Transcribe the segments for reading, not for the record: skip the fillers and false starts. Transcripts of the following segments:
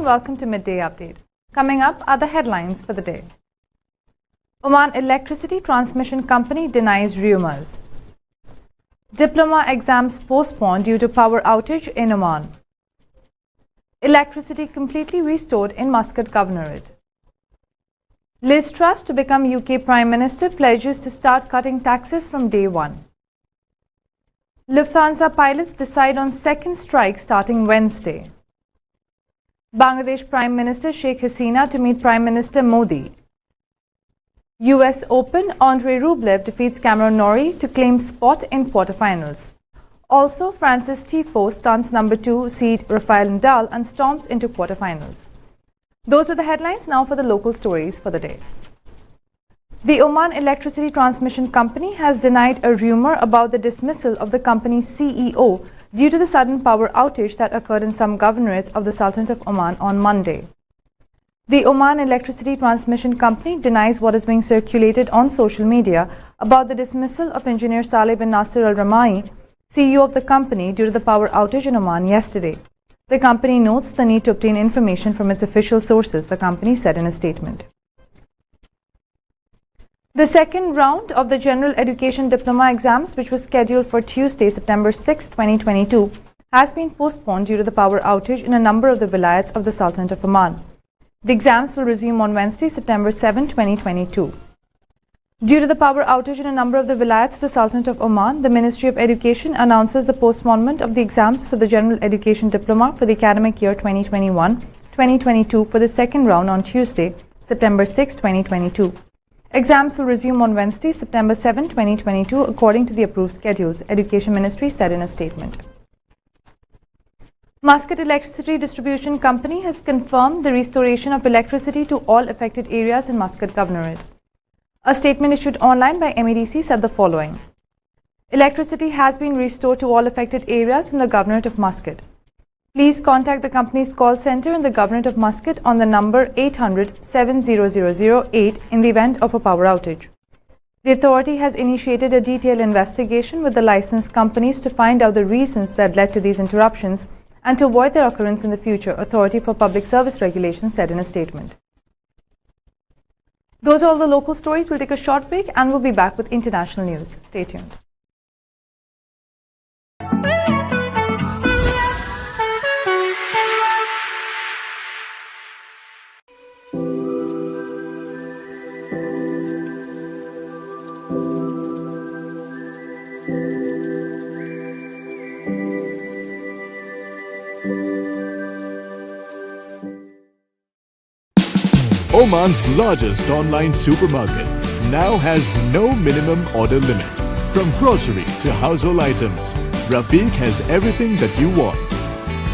and welcome to Midday Update. Coming up are the headlines for the day. Oman Electricity Transmission Company denies rumors. Diploma exams postponed due to power outage in Oman. Electricity completely restored in Muscat Governorate. Liz Truss to become UK Prime Minister pledges to start cutting taxes from day one. Lufthansa pilots decide on second strike starting Wednesday. Bangladesh Prime Minister Sheikh Hasina to meet Prime Minister Modi. US Open, Andrei Rublev defeats Cameron Norrie to claim spot in quarterfinals. Also, Francis Tiafoe stuns number 2 seed Rafael Nadal and storms into quarterfinals. Those were the headlines. Now for the local stories for the day. The Oman Electricity Transmission Company has denied a rumor about the dismissal of the company's CEO due to the sudden power outage that occurred in some governorates of the Sultanate of Oman on Monday. The Oman Electricity Transmission Company denies what is being circulated on social media about the dismissal of engineer Saleh bin Nasser al-Ramai, CEO of the company, due to the power outage in Oman yesterday. The company notes the need to obtain information from its official sources, the company said in a statement. The second round of the General Education Diploma exams, which was scheduled for Tuesday, September 6, 2022, has been postponed due to the power outage in a number of the vilayats of the Sultanate of Oman. The exams will resume on Wednesday, September 7, 2022. Due to the power outage in a number of the vilayats of the Sultanate of Oman, the Ministry of Education announces the postponement of the exams for the General Education Diploma for the academic year 2021-2022 for the second round on Tuesday, September 6, 2022. Exams will resume on Wednesday, September 7, 2022, according to the approved schedules, Education Ministry said in a statement. Muscat Electricity Distribution Company has confirmed the restoration of electricity to all affected areas in Muscat Governorate. A statement issued online by MEDC said the following. Electricity has been restored to all affected areas in the Governorate of Muscat. Please contact the company's call center in the Governorate of Muscat on the number 800-70008 in the event of a power outage. The authority has initiated a detailed investigation with the licensed companies to find out the reasons that led to these interruptions and to avoid their occurrence in the future, Authority for Public Service Regulation said in a statement. Those are all the local stories. We'll take a short break and we'll be back with international news. Stay tuned. Oman's largest online supermarket now has no minimum order limit. From grocery to household items, Rafiq has everything that you want.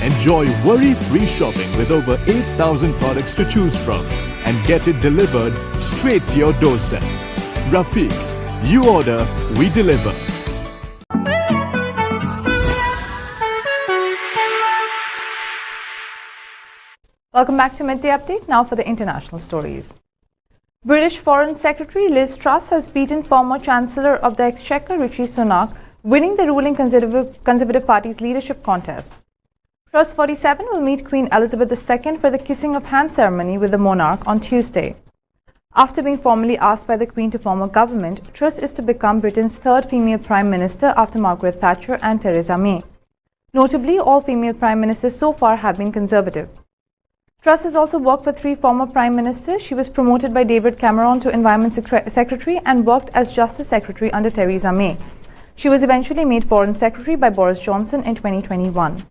Enjoy worry-free shopping with over 8,000 products to choose from and get it delivered straight to your doorstep. Rafiq, you order, we deliver. Welcome back to Midday Update. Now for the international stories. British Foreign Secretary Liz Truss has beaten former Chancellor of the Exchequer Rishi Sunak, winning the ruling Conservative Party's leadership contest. Truss, 47, will meet Queen Elizabeth II for the kissing of hand ceremony with the monarch on Tuesday. After being formally asked by the Queen to form a government, Truss is to become Britain's third female Prime Minister after Margaret Thatcher and Theresa May. Notably, all female Prime Ministers so far have been Conservative. Truss has also worked for 3 former Prime Ministers. She was promoted by David Cameron to Environment Secretary and worked as Justice Secretary under Theresa May. She was eventually made Foreign Secretary by Boris Johnson in 2021.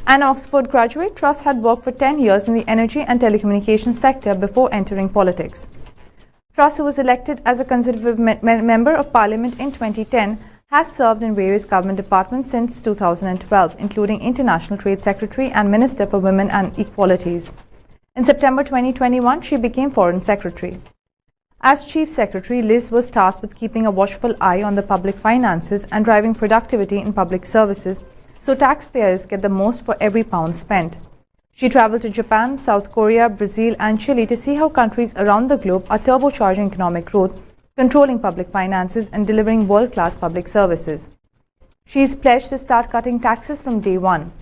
An Oxford graduate, Truss had worked for 10 years in the energy and telecommunications sector before entering politics. Truss, who was elected as a Conservative Member of Parliament in 2010, has served in various government departments since 2012, including International Trade Secretary and Minister for Women and Equalities. In September 2021, she became Foreign Secretary. As Chief Secretary, Liz was tasked with keeping a watchful eye on the public finances and driving productivity in public services so taxpayers get the most for every pound spent. She traveled to Japan, South Korea, Brazil and Chile to see how countries around the globe are turbocharging economic growth, controlling public finances and delivering world-class public services. She is pledged to start cutting taxes from day one.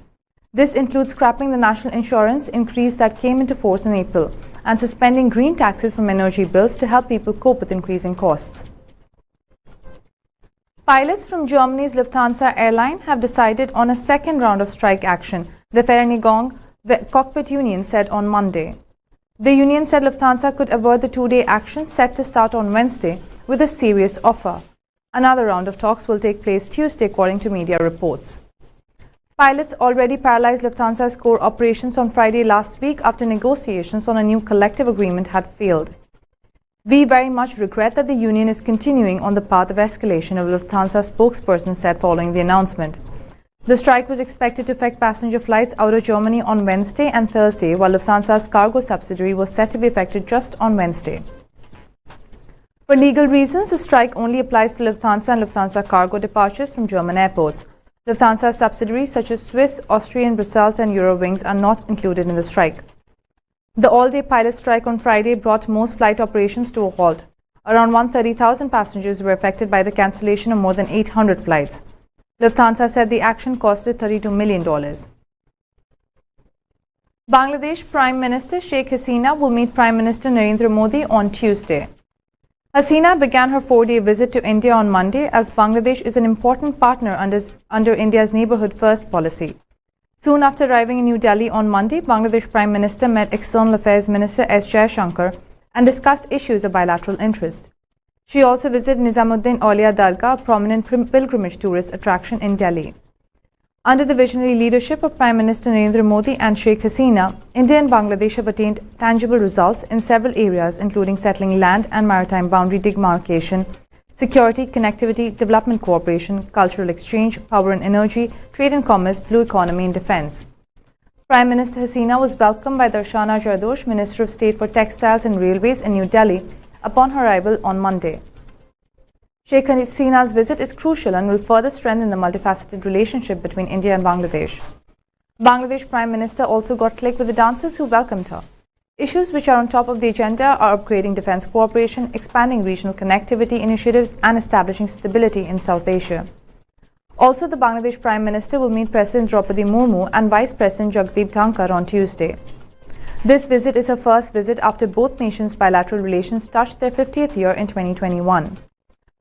This includes scrapping the national insurance increase that came into force in April and suspending green taxes from energy bills to help people cope with increasing costs. Pilots from Germany's Lufthansa airline have decided on a second round of strike action, the Vereinigung Cockpit Union said on Monday. The union said Lufthansa could avert the two-day action set to start on Wednesday with a serious offer. Another round of talks will take place Tuesday, according to media reports. Pilots already paralyzed Lufthansa's core operations on Friday last week after negotiations on a new collective agreement had failed. We very much regret that the union is continuing on the path of escalation, a Lufthansa spokesperson said following the announcement. The strike was expected to affect passenger flights out of Germany on Wednesday and Thursday, while Lufthansa's cargo subsidiary was set to be affected just on Wednesday. For legal reasons, the strike only applies to Lufthansa and Lufthansa cargo departures from German airports. Lufthansa's subsidiaries such as Swiss, Austrian, Brussels and Eurowings are not included in the strike. The all-day pilot strike on Friday brought most flight operations to a halt. Around 130,000 passengers were affected by the cancellation of more than 800 flights. Lufthansa said the action costed $32 million. Bangladesh Prime Minister Sheikh Hasina will meet Prime Minister Narendra Modi on Tuesday. Hasina began her 4-day visit to India on Monday as Bangladesh is an important partner under India's Neighbourhood First policy. Soon after arriving in New Delhi on Monday, Bangladesh Prime Minister met External Affairs Minister S. Jaishankar and discussed issues of bilateral interest. She also visited Nizamuddin Aulia Dargah, a prominent pilgrimage tourist attraction in Delhi. Under the visionary leadership of Prime Minister Narendra Modi and Sheikh Hasina, India and Bangladesh have attained tangible results in several areas, including settling land and maritime boundary demarcation, security, connectivity, development cooperation, cultural exchange, power and energy, trade and commerce, blue economy and defense. Prime Minister Hasina was welcomed by Darshana Jardosh, Minister of State for Textiles and Railways in New Delhi, upon her arrival on Monday. Sheikh Hasina's visit is crucial and will further strengthen the multifaceted relationship between India and Bangladesh. Bangladesh Prime Minister also got click with the dancers who welcomed her. Issues which are on top of the agenda are upgrading defense cooperation, expanding regional connectivity initiatives, and establishing stability in South Asia. Also, the Bangladesh Prime Minister will meet President Draupadi Murmu and Vice President Jagdeep Dhankar on Tuesday. This visit is her first visit after both nations' bilateral relations touched their 50th year in 2021.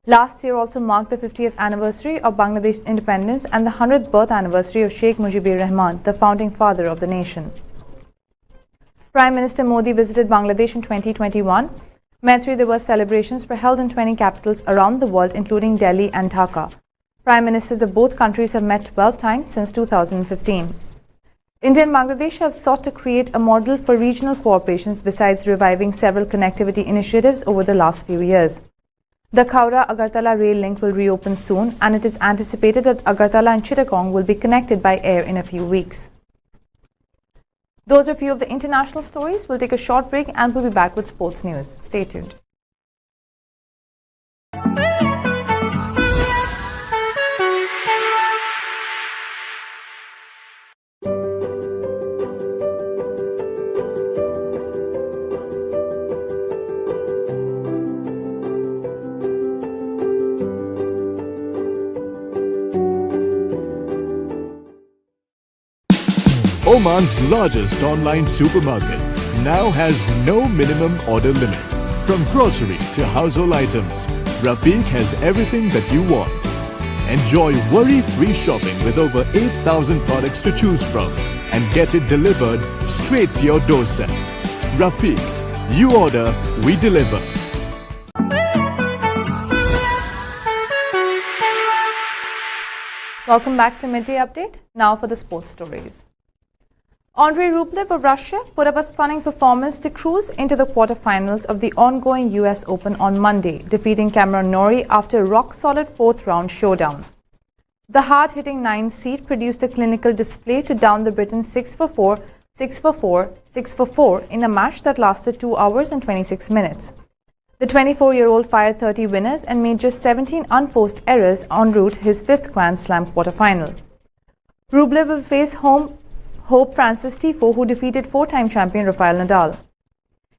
Last year also marked the 50th anniversary of Bangladesh's independence and the 100th birth anniversary of Sheikh Mujibur Rahman, the founding father of the nation. Prime Minister Modi visited Bangladesh in 2021. Maitre Divas celebrations were held in 20 capitals around the world, including Delhi and Dhaka. Prime Ministers of both countries have met 12 times since 2015. India and Bangladesh have sought to create a model for regional cooperations besides reviving several connectivity initiatives over the last few years. The Khawra-Agartala rail link will reopen soon, and it is anticipated that Agartala and Chittagong will be connected by air in a few weeks. Those are a few of the international stories. We'll take a short break and we'll be back with sports news. Stay tuned. Oman's largest online supermarket now has no minimum order limit. From grocery to household items, Rafiq has everything that you want. Enjoy worry-free shopping with over 8,000 products to choose from and get it delivered straight to your doorstep. Rafiq, you order, we deliver. Welcome back to Midday Update. Now for the sports stories. Andrei Rublev of Russia put up a stunning performance to cruise into the quarterfinals of the ongoing US Open on Monday, defeating Cameron Norrie after a rock-solid fourth-round showdown. The hard-hitting 9th seed produced a clinical display to down the Briton 6-4, 6-4, 6-4 in a match that lasted 2 hours and 26 minutes. The 24-year-old fired 30 winners and made just 17 unforced errors en route to his 5th Grand Slam quarterfinal. Rublev will face Hope Francis Tiafoe, who defeated 4-time champion Rafael Nadal.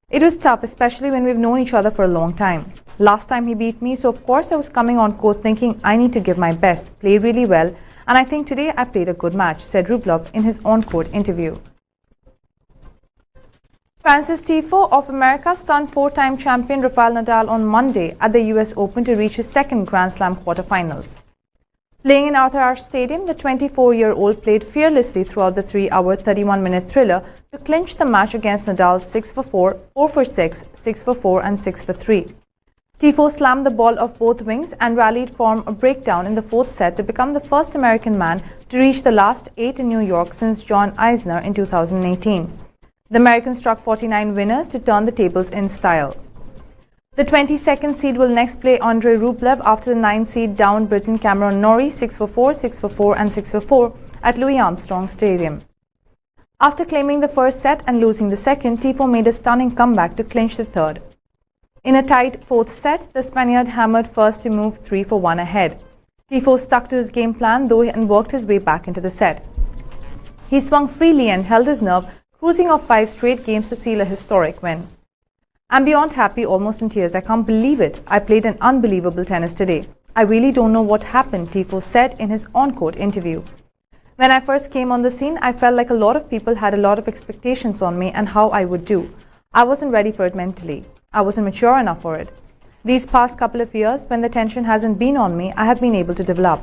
It was tough, especially when we've known each other for a long time. Last time he beat me, so of course I was coming on court thinking I need to give my best, play really well, and I think today I played a good match, said Rublev in his on-court interview. Francis Tiafoe of America stunned four-time champion Rafael Nadal on Monday at the US Open to reach his second Grand Slam quarterfinals. Playing in Arthur Ashe Stadium, the 24-year-old played fearlessly throughout the 3-hour, 31-minute thriller to clinch the match against Nadal's 6-4, 4-6, 6-4 and 6-3. Tiafoe slammed the ball off both wings and rallied from a breakdown in the fourth set to become the first American man to reach the last 8 in New York since John Isner in 2018. The American struck 49 winners to turn the tables in style. The 22nd seed will next play Andrei Rublev after the 9th seed downed Briton Cameron Norrie 6-4, 6-4 and 6-4 at Louis Armstrong Stadium. After claiming the first set and losing the second, Tiafoe made a stunning comeback to clinch the third. In a tight fourth set, the Spaniard hammered first to move 3-1 ahead. Tiafoe stuck to his game plan though and worked his way back into the set. He swung freely and held his nerve, cruising off 5 straight games to seal a historic win. I'm beyond happy, almost in tears. I can't believe it. I played an unbelievable tennis today. I really don't know what happened, Tiafoe said in his on-court interview. When I first came on the scene, I felt like a lot of people had a lot of expectations on me and how I would do. I wasn't ready for it mentally. I wasn't mature enough for it. These past couple of years, when the tension hasn't been on me, I have been able to develop.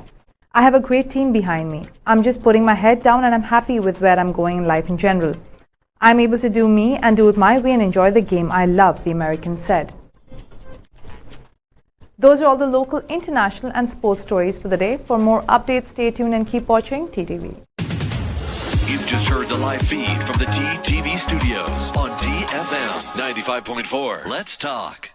I have a great team behind me. I'm just putting my head down and I'm happy with where I'm going in life in general. I'm able to do me and do it my way and enjoy the game I love, the American said. Those are all the local, international and sports stories for the day. For more updates, stay tuned and keep watching TTV. You've just heard the live feed from the TTV studios on TFM 95.4. Let's talk.